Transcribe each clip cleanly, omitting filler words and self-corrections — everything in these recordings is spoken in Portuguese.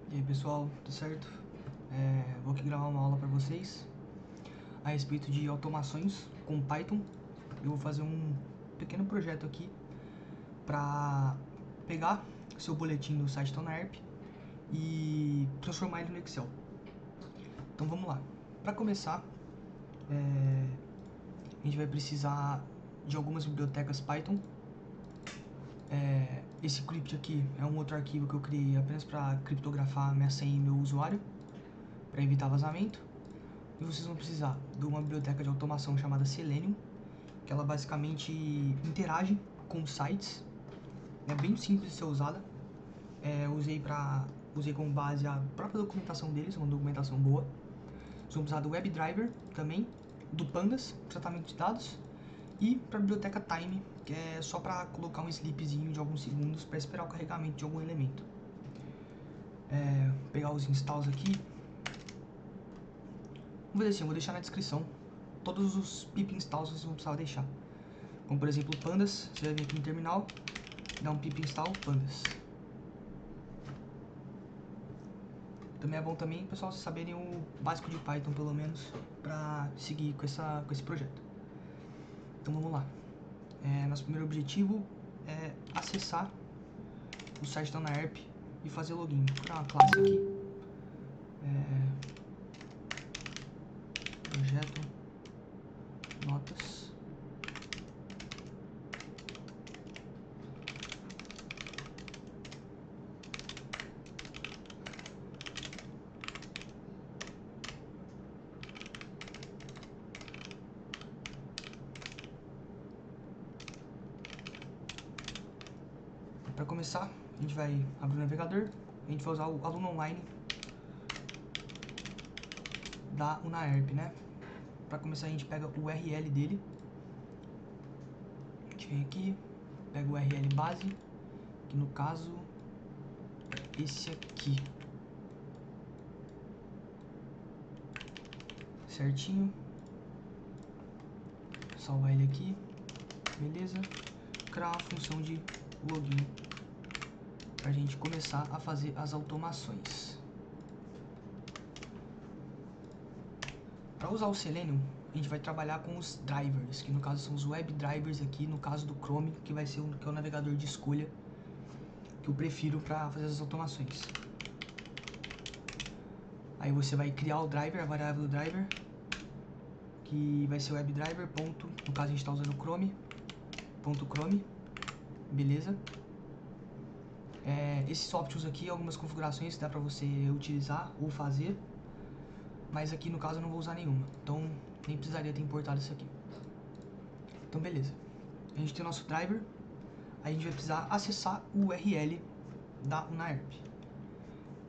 E aí pessoal, tudo certo? Vou aqui gravar uma aula para vocês a respeito de automações com Python. Eu vou fazer um pequeno projeto aqui para pegar seu boletim do site TONAERP e transformar ele no Excel. Então vamos lá. Para começar, a gente vai precisar de algumas bibliotecas Python. Esse crypt aqui é um outro arquivo que eu criei apenas para criptografar minha senha e meu usuário, para evitar vazamento. E vocês vão precisar de uma biblioteca de automação chamada Selenium, que ela basicamente interage com sites. É bem simples de ser usada. Usei como base a própria documentação deles, uma documentação boa. Vocês vão precisar do WebDriver também, do Pandas, tratamento de dados, e para a biblioteca Time, que é só para colocar um sleepzinho de alguns segundos para esperar o carregamento de algum elemento. Vou pegar os installs aqui. Vou fazer assim, eu vou deixar na descrição todos os pip installs que vocês vão precisar deixar. Como por exemplo Pandas, você vai vir aqui no terminal, dá um pip install Pandas. Também é bom também, pessoal, vocês saberem o básico de Python pelo menos, para seguir com esse projeto. Então vamos lá. Nosso primeiro objetivo é acessar o site da TONAERP e fazer login. Vou criar uma classe aqui. Projeto notas. Para começar, a gente vai abrir o navegador. A gente vai usar o aluno online da UNAERP, né? Para começar, a gente pega o URL dele. A gente vem aqui, pega o URL base, que no caso é esse aqui. Certinho. Salvar ele aqui. Beleza. Criar uma função de login para a gente começar a fazer as automações. Para usar o Selenium, a gente vai trabalhar com os drivers, que no caso são os web drivers aqui, no caso do Chrome, que vai ser que é o navegador de escolha que eu prefiro para fazer as automações. Aí você vai criar o driver, a variável do driver, que vai ser o WebDriver. No caso a gente está usando Chrome, .chrome, beleza? Esses options aqui, algumas configurações que dá para você utilizar ou fazer, mas aqui no caso eu não vou usar nenhuma, então nem precisaria ter importado isso aqui. Então beleza, a gente tem o nosso driver, aí a gente vai precisar acessar o URL da UNAERP.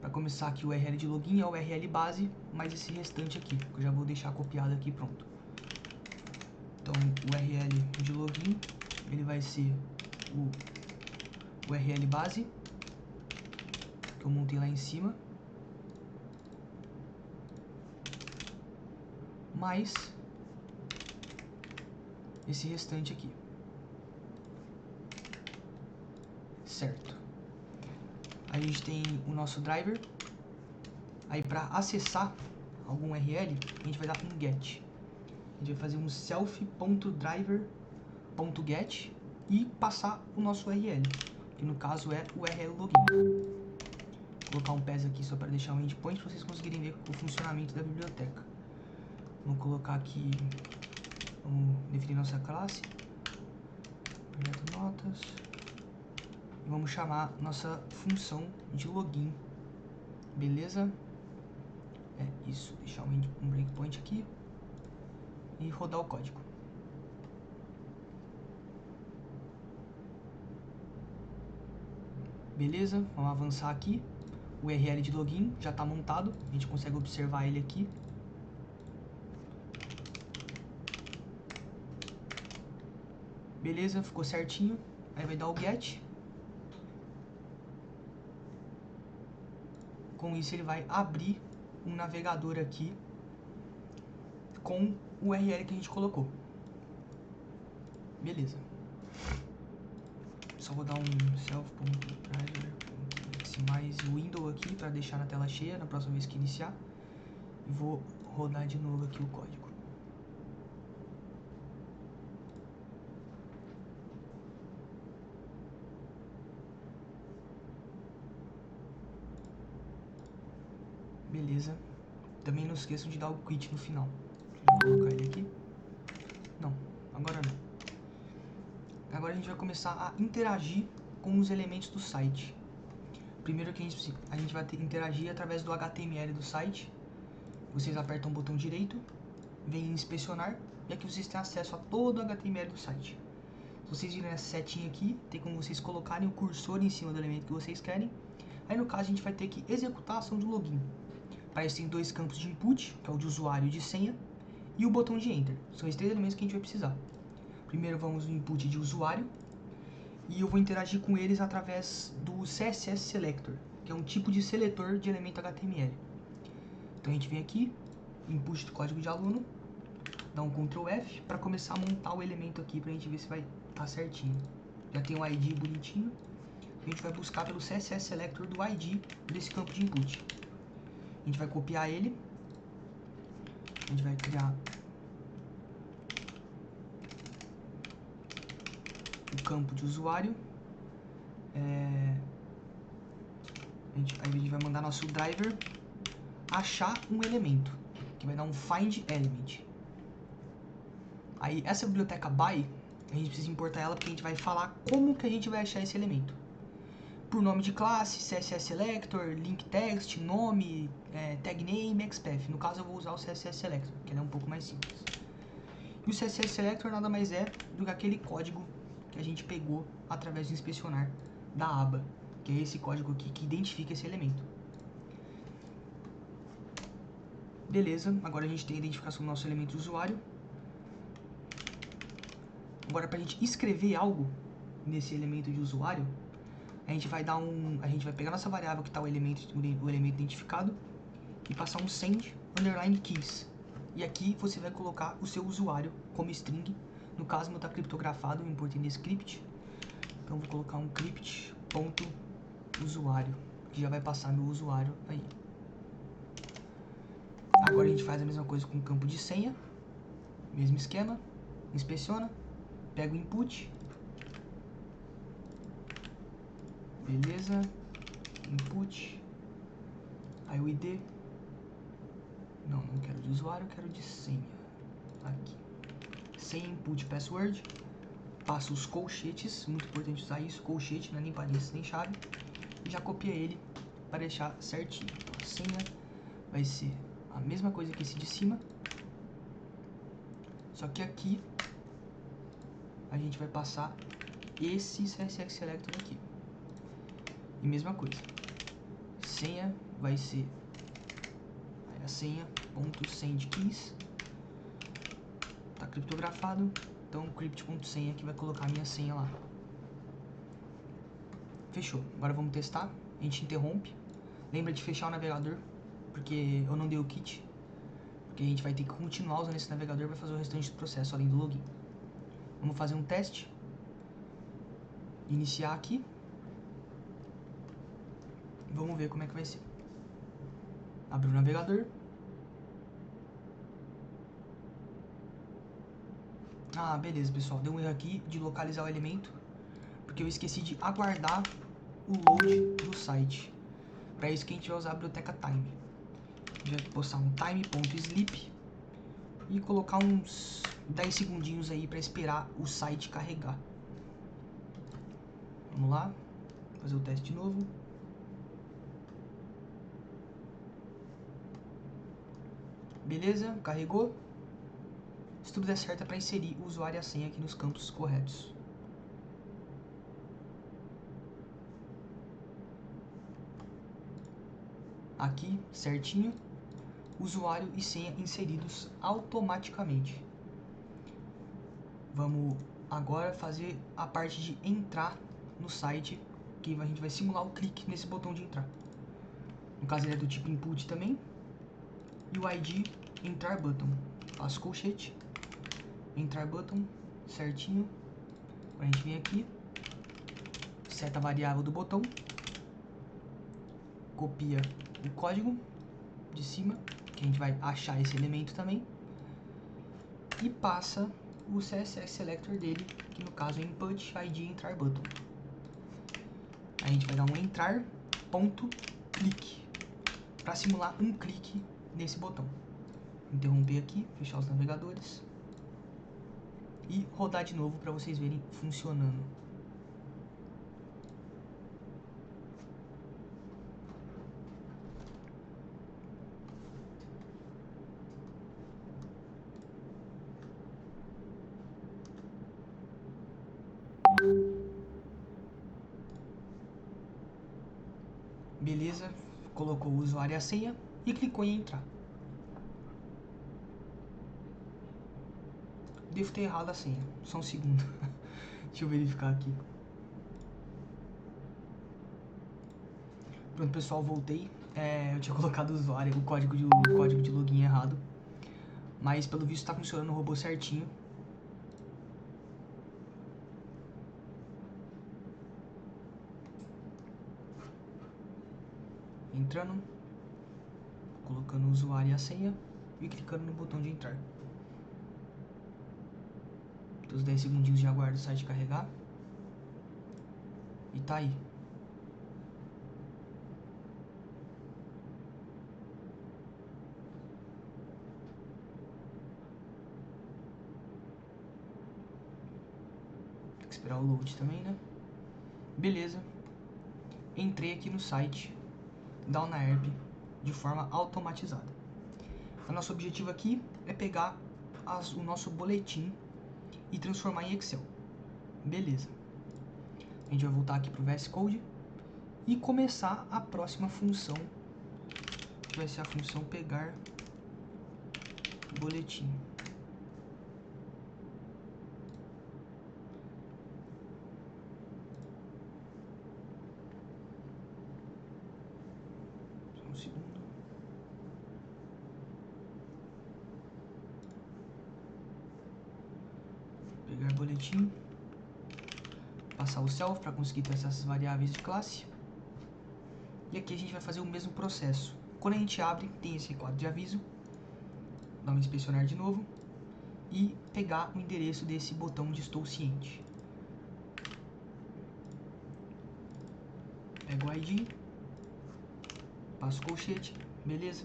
Para começar aqui, o URL de login é o URL base, mais esse restante aqui, que eu já vou deixar copiado aqui pronto. Então o URL de login, ele vai ser o URL base, que eu montei lá em cima, mais esse restante aqui. Certo. Aí a gente tem o nosso driver. Aí para acessar algum URL, a gente vai dar um get. A gente vai fazer um self.driver.get e passar o nosso URL, que no caso é o URL login. Vou colocar um PES aqui só para deixar um endpoint para vocês conseguirem ver o funcionamento da biblioteca. Vamos colocar aqui, vamos definir nossa classe, projeto notas, e vamos chamar nossa função de login, beleza? Isso, deixar um breakpoint aqui e rodar o código. Beleza, vamos avançar aqui. O URL de login já está montado, a gente consegue observar ele aqui. Beleza, ficou certinho. Aí vai dar o get. Com isso ele vai abrir um navegador aqui com o URL que a gente colocou. Beleza. Só vou dar um self.driver.exe mais window aqui para deixar na tela cheia na próxima vez que iniciar. E vou rodar de novo aqui o código. Beleza. Também não esqueçam de dar o quit no final. Vou colocar ele aqui. Não, agora não. Agora a gente vai começar a interagir com os elementos do site. Primeiro que a gente vai interagir através do HTML do site. Vocês apertam o botão direito, vem em inspecionar, e aqui vocês têm acesso a todo o HTML do site. Se vocês virem essa setinha aqui, tem como vocês colocarem o cursor em cima do elemento que vocês querem. Aí no caso a gente vai ter que executar a ação de login. Para isso tem dois campos de input, que é o de usuário e de senha, e o botão de enter. São esses três elementos que a gente vai precisar. Primeiro vamos no input de usuário, e eu vou interagir com eles através do CSS Selector, que é um tipo de seletor de elemento HTML. Então a gente vem aqui, input do código de aluno, dá um Ctrl F para começar a montar o elemento aqui para a gente ver se vai estar certinho. Já tem o ID bonitinho, a gente vai buscar pelo CSS Selector do ID desse campo de input. A gente vai copiar ele, a gente vai criar o campo de usuário, aí a gente vai mandar nosso driver achar um elemento, que vai dar um find element. Aí essa biblioteca by, a gente precisa importar ela porque a gente vai falar como que a gente vai achar esse elemento. Por nome de classe, CSS Selector, link text, nome, tag name, XPath. No caso eu vou usar o CSS Selector, que ele é um pouco mais simples. E o CSS Selector nada mais é do que aquele código que a gente pegou através do inspecionar da aba, que é esse código aqui que identifica esse elemento. Beleza, agora a gente tem a identificação do nosso elemento de usuário. Agora para a gente escrever algo nesse elemento de usuário, a gente vai pegar nossa variável que está o elemento identificado e passar um send underline keys. E aqui você vai colocar o seu usuário como string. No caso, meu está criptografado, eu importei nesse script. Então vou colocar um crypt.usuário, que já vai passar meu usuário aí. Agora a gente faz a mesma coisa com o campo de senha. Mesmo esquema. Inspeciona. Pega o input. Beleza. Input. Aí o ID. Não quero de usuário, quero de senha. Aqui. Senha, input, password. Passo os colchetes. Muito importante usar isso. Colchete, não é nem parênteses nem chave. E já copia ele para deixar certinho. A senha vai ser a mesma coisa que esse de cima. Só que aqui a gente vai passar esse CSS Selector aqui. E mesma coisa. Senha vai ser a senha .sendKeys. Tá criptografado. Então o crypt.senha aqui vai colocar a minha senha lá. Fechou. Agora vamos testar. A gente interrompe. Lembra de fechar o navegador, porque eu não dei o kit. Porque a gente vai ter que continuar usando esse navegador para fazer o restante do processo, além do login. Vamos fazer um teste. Iniciar aqui. Vamos ver como é que vai ser. Abrir o navegador. Ah, beleza, pessoal. Deu um erro aqui de localizar o elemento, porque eu esqueci de aguardar o load do site. Para isso que a gente vai usar a biblioteca time. A gente vai postar um time.sleep e colocar uns 10 segundinhos aí para esperar o site carregar. Vamos lá, fazer o teste de novo. Beleza, carregou. Se tudo der certo é para inserir o usuário e a senha aqui nos campos corretos. Aqui, certinho, usuário e senha inseridos automaticamente. Vamos agora fazer a parte de entrar no site, que a gente vai simular o clique nesse botão de entrar. No caso ele é do tipo input também. E o ID entrar button. Faço colchete, entrar button, certinho. Agora a gente vem aqui, seta a variável do botão. copia o código de cima, que a gente vai achar esse elemento também, e passa o CSS selector dele, que no caso é input id entrar button. Aí a gente vai dar um entrar ponto clique para simular um clique nesse botão. Interromper aqui, fechar os navegadores e rodar de novo para vocês verem funcionando. Beleza, colocou o usuário e a senha e clicou em entrar. Devo ter errado a senha, só um segundo. Deixa eu verificar aqui. Pronto, pessoal, voltei. Eu tinha colocado o usuário, o código de login errado, mas pelo visto está funcionando o robô certinho. Entrando, colocando o usuário e a senha e clicando no botão de entrar. Os 10 segundinhos de aguardo o site carregar. E tá aí. Tem que esperar o load também, né? Beleza. Entrei aqui no site da UNAERP de forma automatizada. O nosso objetivo aqui é pegar o nosso boletim e transformar em Excel. Beleza. A gente vai voltar aqui para o VS Code e começar a próxima função, que vai ser a função pegar boletim. Só um segundo. Pegar boletim. Passar o self para conseguir ter essas variáveis de classe. E aqui a gente vai fazer o mesmo processo. Quando a gente abre, tem esse quadro de aviso. Dá um inspecionar de novo. E pegar o endereço desse botão de estou ciente. Pego o ID. Passo o colchete. Beleza.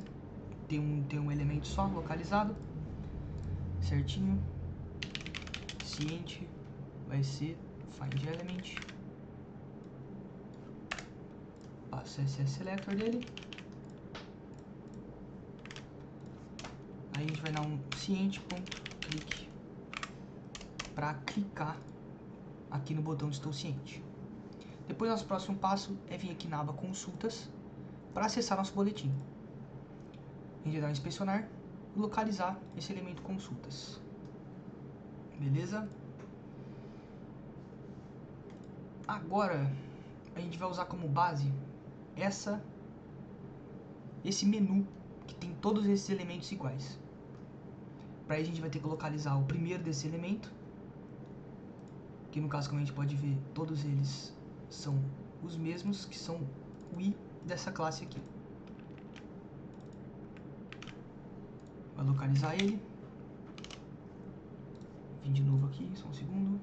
Tem um elemento só localizado. Certinho. Ciente. Vai ser find element. Passo o CSS selector dele. Aí a gente vai dar um ciente.click para clicar aqui no botão de estou ciente. Depois nosso próximo passo é vir aqui na aba consultas para acessar nosso boletim. A gente vai dar um inspecionar e localizar esse elemento consultas. Beleza? Agora a gente vai usar como base esse menu que tem todos esses elementos iguais. Para aí a gente vai ter que localizar o primeiro desse elemento, que no caso, como a gente pode ver, todos eles são os mesmos, que são o i dessa classe aqui. Vai localizar ele. Vim de novo aqui, só um segundo.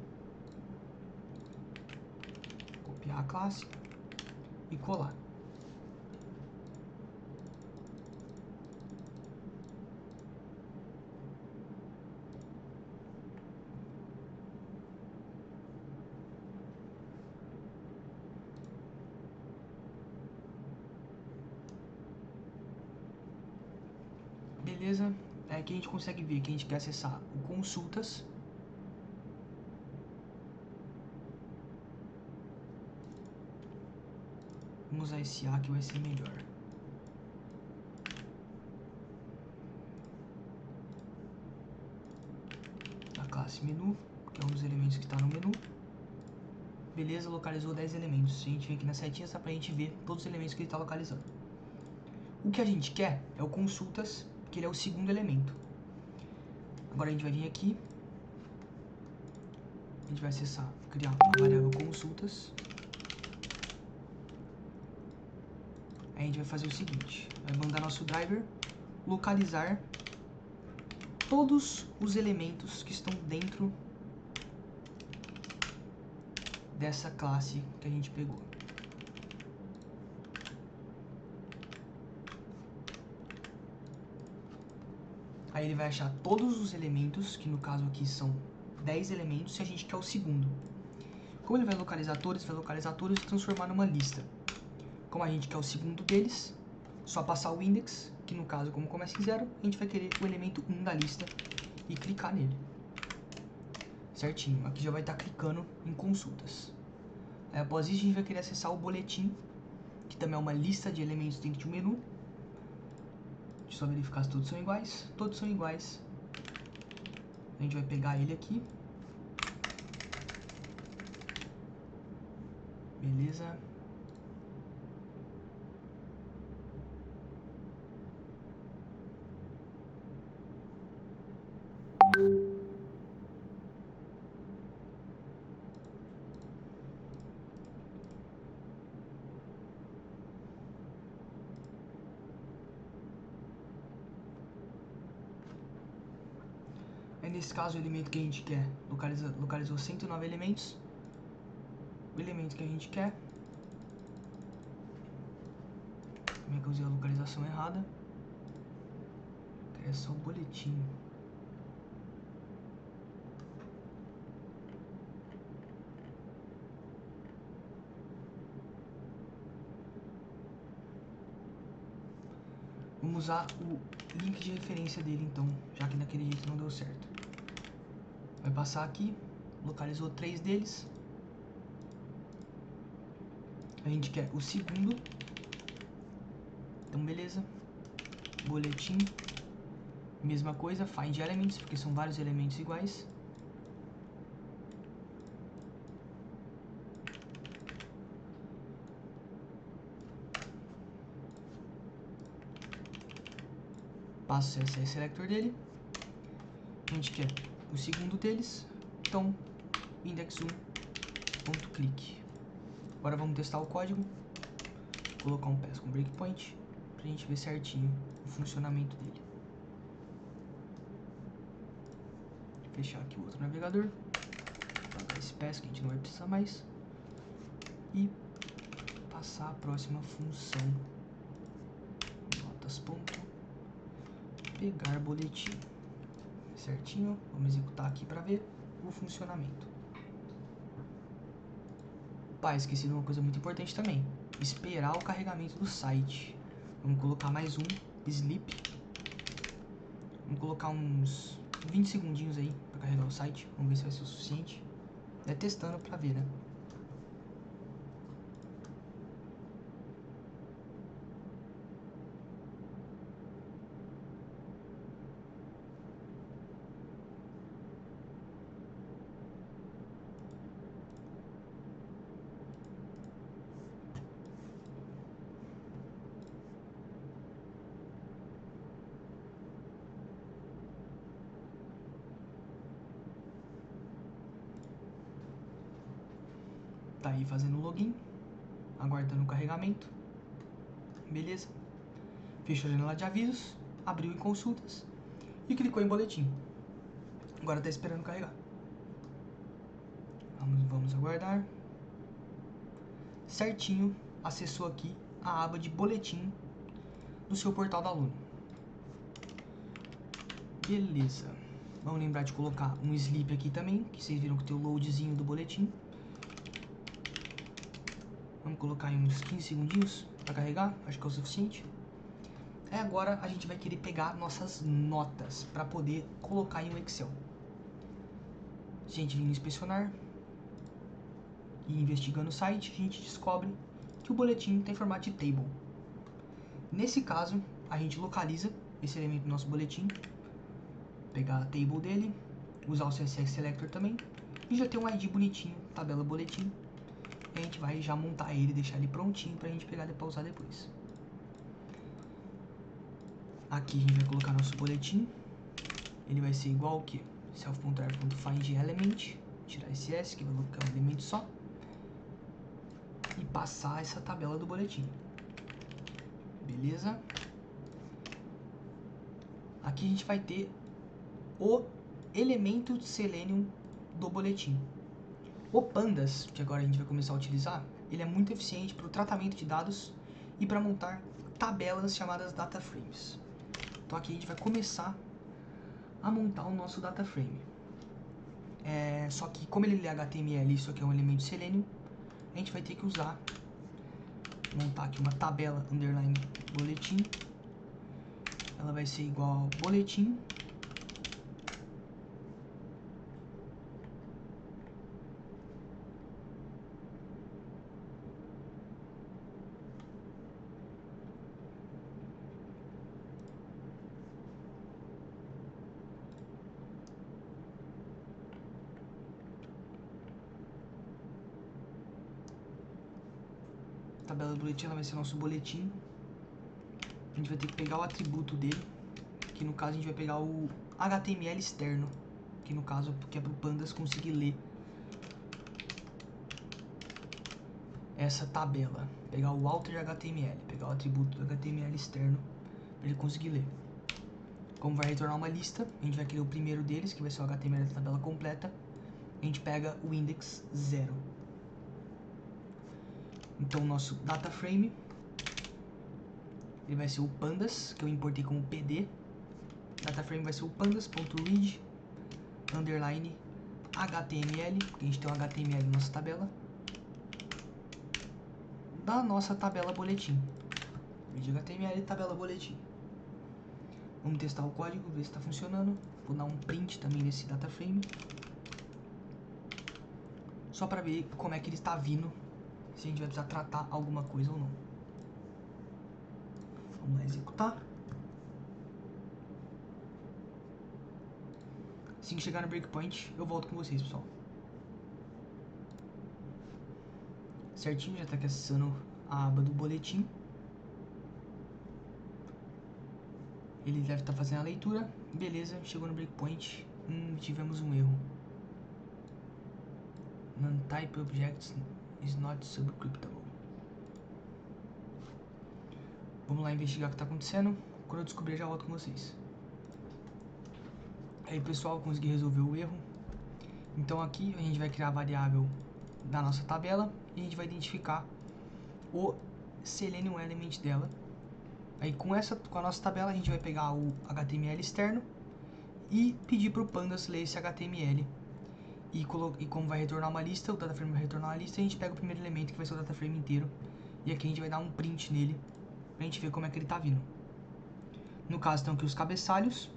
Copiar a classe e colar. Beleza? Aqui a gente consegue ver que a gente quer acessar o consultas. Vamos usar esse A que vai ser melhor. A classe menu, que é um dos elementos que está no menu. Beleza, localizou 10 elementos. Se a gente vem aqui na setinha, dá pra gente ver todos os elementos que ele está localizando. O que a gente quer é o consultas, que ele é o segundo elemento. Agora a gente vai vir aqui. A gente vai acessar, criar uma variável consultas. Aí a gente vai fazer o seguinte, vai mandar nosso driver localizar todos os elementos que estão dentro dessa classe que a gente pegou. Aí ele vai achar todos os elementos, que no caso aqui são 10 elementos, se a gente quer o segundo. Como ele vai localizar todos e transformar numa lista. Como a gente quer o segundo deles, só passar o index, que no caso, como começa em 0, a gente vai querer o elemento 1 da lista e clicar nele. Certinho, aqui já vai estar clicando em consultas. Aí após isso a gente vai querer acessar o boletim, que também é uma lista de elementos dentro de um menu. Deixa eu só verificar se todos são iguais. Todos são iguais. A gente vai pegar ele aqui. Beleza. Aí nesse caso o elemento que a gente quer localizou 109 elementos. O elemento que a gente quer. Como é que eu usei a localização errada? É só o boletim. Vamos usar o link de referência dele então, já que daquele jeito não deu certo. Vai passar aqui, localizou 3 deles. A gente quer o segundo. Então beleza. Boletim. Mesma coisa, find elements, porque são vários elementos iguais. Passo o CSS selector dele. A gente quer o segundo deles. Então, index1.click. Agora vamos testar o código. Vou colocar um pass com breakpoint pra gente ver certinho o funcionamento dele. Fechar aqui o outro navegador. Apagar esse pass que a gente não vai precisar mais. E passar a próxima função. Notas ponto. Pegar boletim. Certinho. Vamos executar aqui para ver o funcionamento. Pá, esqueci de uma coisa muito importante também. Esperar o carregamento do site. Vamos colocar mais um sleep. Vamos colocar uns 20 segundinhos aí para carregar o site. Vamos ver se vai ser o suficiente. É testando para ver, né? Tá aí fazendo o login, aguardando o carregamento. Beleza. Fechou a janela de avisos, abriu em consultas e clicou em boletim. Agora tá esperando carregar. Vamos aguardar. Certinho, acessou aqui a aba de boletim do seu portal do aluno. Beleza. Vamos lembrar de colocar um sleep aqui também, que vocês viram que tem o loadzinho do boletim. Vamos colocar aí uns 15 segundinhos para carregar, acho que é o suficiente. Agora a gente vai querer pegar nossas notas para poder colocar em um Excel. Se a gente vir inspecionar e investigando o site, a gente descobre que o boletim tem formato de table. Nesse caso, a gente localiza esse elemento do nosso boletim, pegar a table dele, usar o CSS selector também, e já tem um ID bonitinho, tabela boletim. E a gente vai já montar ele, deixar ele prontinho pra gente pegar e usar depois. Aqui a gente vai colocar nosso boletim. Ele vai ser igual ao que? self.r.findElement, tirar esse S, que vai colocar um elemento só. E passar essa tabela do boletim. Beleza? Aqui a gente vai ter o elemento de Selenium do boletim. O Pandas, que agora a gente vai começar a utilizar, ele é muito eficiente para o tratamento de dados e para montar tabelas chamadas data frames. Então aqui a gente vai começar a montar o nosso data frame. Só que como ele é HTML, isso aqui é um elemento de Selenium, a gente vai ter que montar aqui uma tabela underline boletim. Ela vai ser igual ao boletim. A tabela do boletim ela vai ser nosso boletim. A gente vai ter que pegar o atributo dele, que no caso a gente vai pegar o HTML externo, que no caso que é para o Pandas conseguir ler essa tabela. Pegar o alter HTML, pegar o atributo do HTML externo para ele conseguir ler. Como vai retornar uma lista, a gente vai criar o primeiro deles, que vai ser o HTML da tabela completa. A gente pega o index 0. Então o nosso data frame ele vai ser o pandas, que eu importei como PD. Data frame vai ser o pandas.read underline HTML, porque a gente tem um HTML na nossa tabela, da nossa tabela boletim. Read HTML tabela boletim. Vamos testar o código, ver se está funcionando. Vou dar um print também nesse data frame, só para ver como é que ele está vindo, se a gente vai precisar tratar alguma coisa ou não. Vamos lá executar. Assim que chegar no breakpoint, eu volto com vocês, pessoal. Certinho, já está aqui acessando a aba do boletim. Ele deve estar fazendo a leitura. Beleza, chegou no breakpoint. Tivemos um erro. Non-type objects is not subscriptable. Vamos lá investigar o que está acontecendo. Quando eu descobrir, já volto com vocês. Aí, pessoal, consegui resolver o erro. Então aqui a gente vai criar a variável da nossa tabela e a gente vai identificar o Selenium element dela. Aí com a nossa tabela a gente vai pegar o HTML externo e pedir para o Pandas ler esse HTML. E como vai retornar uma lista, o DataFrame vai retornar uma lista, a gente pega o primeiro elemento que vai ser o DataFrame inteiro. E aqui a gente vai dar um print nele, pra gente ver como é que ele tá vindo. No caso estão aqui os cabeçalhos: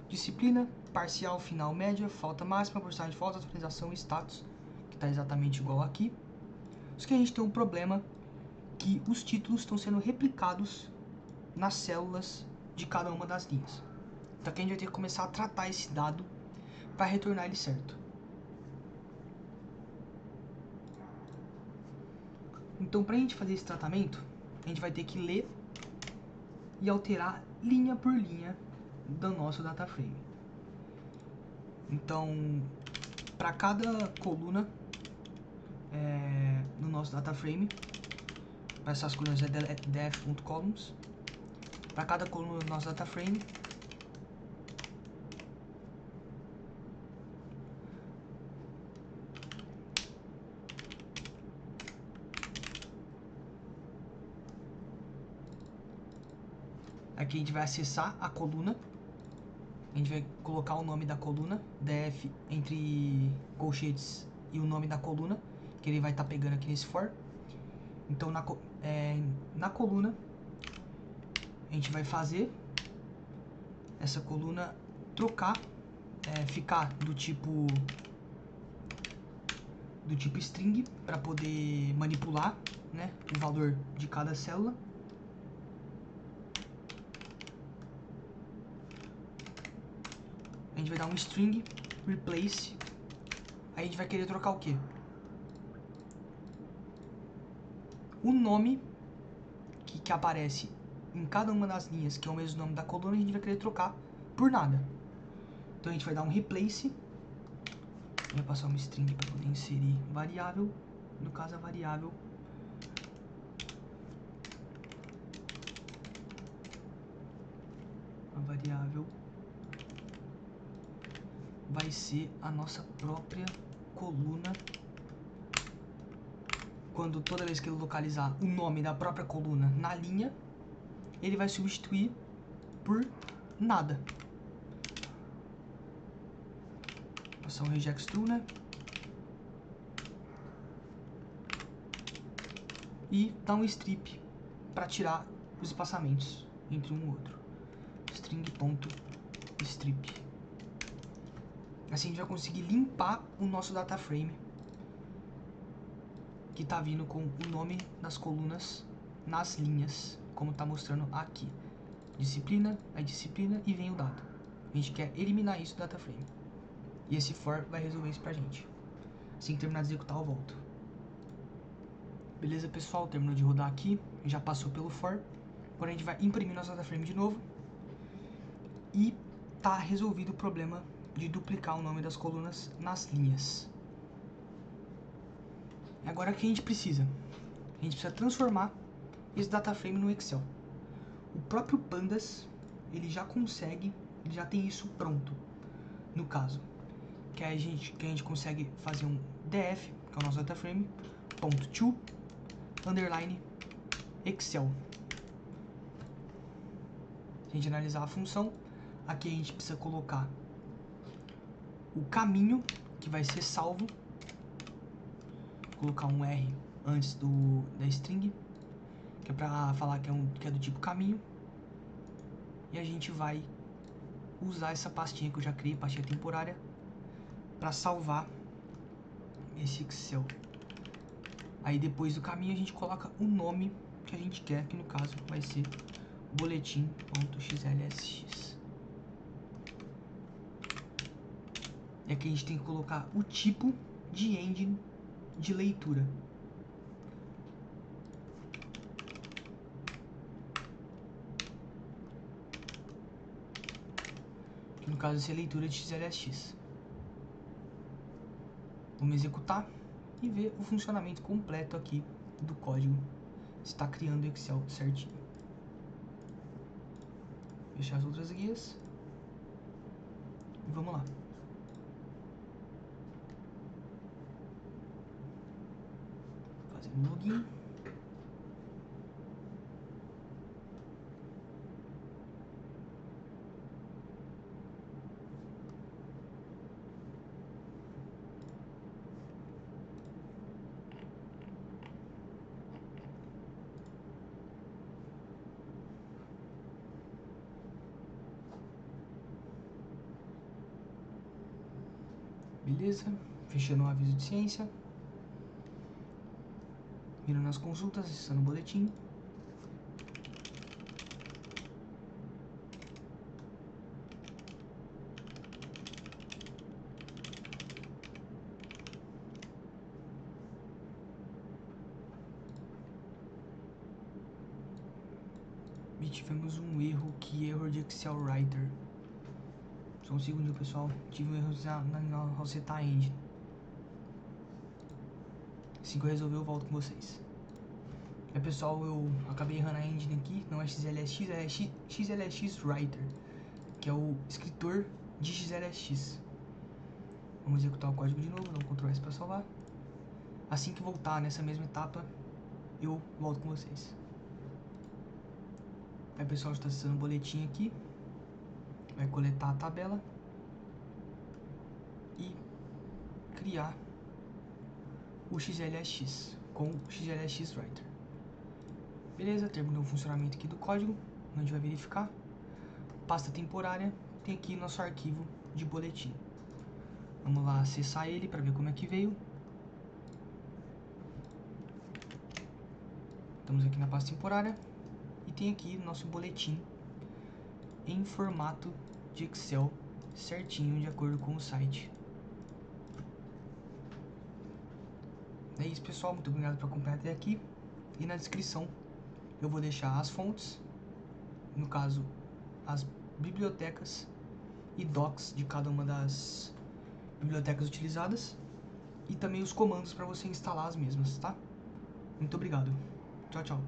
disciplina, parcial, final, média, falta máxima, porcentagem de falta, atualização e status, que está exatamente igual aqui. Só que a gente tem um problema, que os títulos estão sendo replicados nas células de cada uma das linhas. Então aqui a gente vai ter que começar a tratar esse dado para retornar ele certo. Então, para a gente fazer esse tratamento, a gente vai ter que ler e alterar linha por linha do nosso data frame. Então, para cada coluna no nosso data frame, para essas colunas é def.columns. Para cada coluna do nosso data frame, aqui a gente vai acessar a coluna, a gente vai colocar o nome da coluna, def entre colchetes e o nome da coluna, que ele vai estar pegando aqui nesse for. Então na coluna a gente vai fazer essa coluna trocar, ficar do tipo string, para poder manipular, né, o valor de cada célula. A gente vai dar um string replace. Aí a gente vai querer trocar o quê? O nome que aparece em cada uma das linhas, que é o mesmo nome da coluna, a gente vai querer trocar por nada. Então a gente vai dar um replace. Vai passar uma string para poder inserir variável. No caso, a variável variável vai ser a nossa própria coluna. Quando toda vez que ele localizar o nome da própria coluna na linha, ele vai substituir por nada. Passar um regex true, né? E dar um strip para tirar os espaçamentos entre um e outro. String.strip. Assim a gente vai conseguir limpar o nosso data frame que está vindo com o nome das colunas nas linhas, como está mostrando aqui. Disciplina, aí disciplina e vem o dado. A gente quer eliminar isso do data frame. E esse for vai resolver isso pra gente. Assim que terminar de executar, eu volto. Beleza, pessoal? Terminou de rodar aqui. Já passou pelo for. Agora a gente vai imprimir nosso data frame de novo. E tá resolvido o problema de duplicar o nome das colunas nas linhas. Agora o que a gente precisa? A gente precisa transformar esse data frame no Excel. O próprio Pandas, ele já consegue, ele já tem isso pronto. No caso, que a gente consegue fazer um df, que é o nosso data frame, .to, underline, Excel. Se a gente analisar a função, aqui a gente precisa colocar o caminho que vai ser salvo, colocar um R antes da string, que é pra falar que é do tipo caminho, e a gente vai usar essa pastinha que eu já criei, pastinha temporária, para salvar esse Excel. Aí depois do caminho a gente coloca o nome que a gente quer, que no caso vai ser boletim.xlsx. E aqui a gente tem que colocar o tipo de engine de leitura. Que no caso vai ser leitura de xlsx. Vamos executar e ver o funcionamento completo aqui do código. Está criando o Excel certinho. Fechar as outras guias. E vamos lá. Fazendo login. Beleza, fechando o aviso de ciência. Vindo nas consultas, acessando o boletim. E tivemos um erro, que erro de Excel Writer. Só um segundinho, pessoal. Tive um erro na Rosetta Engine. Assim que eu resolver, eu volto com vocês. Pessoal, eu acabei errando a engine aqui. Não é XLSX, é XLSX Writer, que é o escritor de XLSX. Vamos executar o código de novo, dar um Ctrl S para salvar. Assim que voltar nessa mesma etapa, eu volto com vocês. Aí, pessoal, está acessando o boletim aqui. Vai coletar a tabela e criar o XLSX com o XLSX Writer. Beleza, terminou o funcionamento aqui do código. A gente vai verificar. Pasta temporária, tem aqui nosso arquivo de boletim. Vamos lá acessar ele para ver como é que veio. Estamos aqui na pasta temporária e tem aqui nosso boletim em formato de Excel, certinho, de acordo com o site. É isso, pessoal, muito obrigado por acompanhar até aqui. E na descrição eu vou deixar as fontes, no caso as bibliotecas e docs de cada uma das bibliotecas utilizadas, e também os comandos para você instalar as mesmas, tá? Muito obrigado. Tchau, tchau.